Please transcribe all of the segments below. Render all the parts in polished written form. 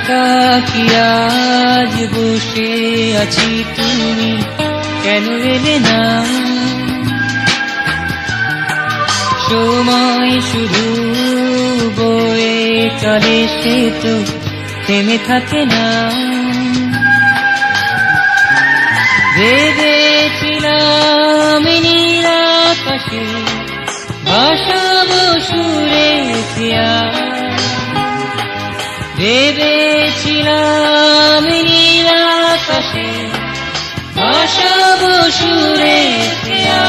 একাকী আজ বসে আছি, তুমি কেন এলে না? সময় শুধু বয়ে চলে, সে তো থেমে থাকে না। ভেবেছিলাম নীল আকাশে ভাসাবো সুরে খেয়া, ভেবেছিলাম নীল আকাশে ভাসাবো সুরে খেয়া।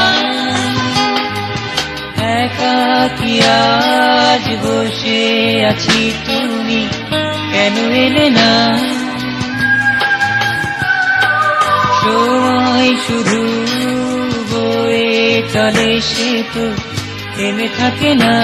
একাকী আজ বসে আছি, তুমি কেন এলে না? সময় শুধু বয়ে চলে, সে তো থেমে থাকে না।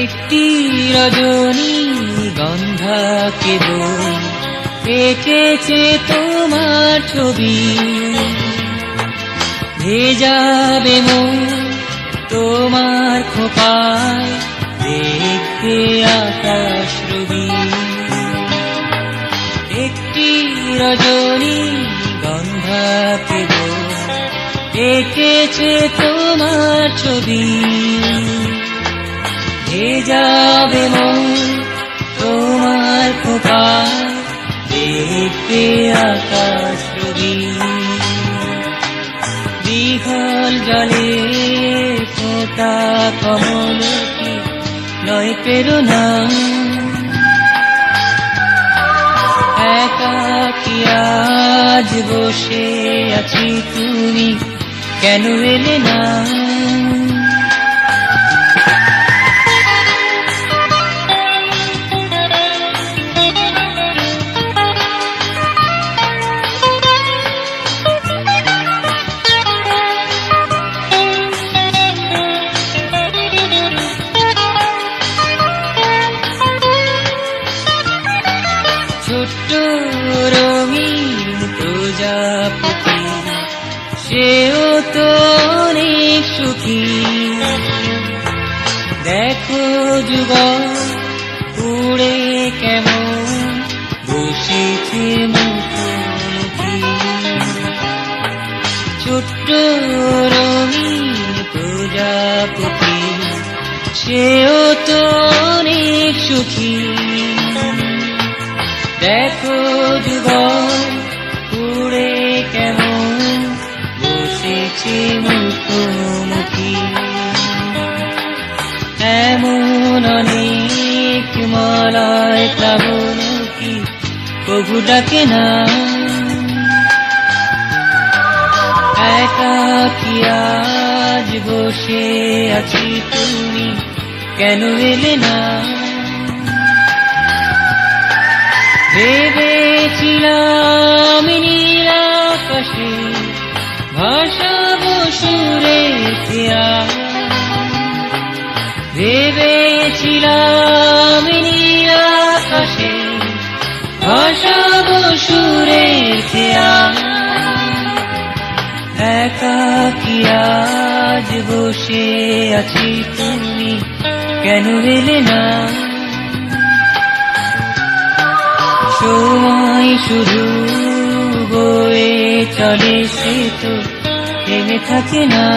একটি রজনী গন্ধা কেবল এঁকেছে তোমার ছবি, ভেজাবে মন তোমার খোপায়, দেখতে আকাশ রবি। একটি রজনী গন্ধা কেবল এঁকেছে তোমার ছবি, ভেজাবে মন তোমার খোপায়, দেখতে আকাশ রবি। দীঘল জলে ফোঁটা কমল কি নয় প্রেরণা? একাকী আজ বসে আছি, তুমি কেন এলে না? ছোট্ট রঙিন প্রজাপতি, সেও তো অনেক সুখী। দেখো যুগল উড়ে কেমন বসেছে মুখোমুখি। ছোট্ট রঙিন প্রজাপতি, সেও তো অনেক সুখী। দেখো যুগল উড়ে কেমন বসেছে মুখোমুখি। এমন অনেক মলয় প্লাবন কি কবু ডাকে না? একাকী আজ বসে আছি, তুমি কেন এলে না? ভেবেছিলাম নীল আকাশে ভাসাবো সুরে খেয়া, ভেবেছিলাম নীল আকাশে ভাসাবো সুরে খেয়া। একাকী আজ বসে আছি, তুমি কেন এলে না? সময় শুধু বয়ে চলে, সে তো থেমে থাকে না।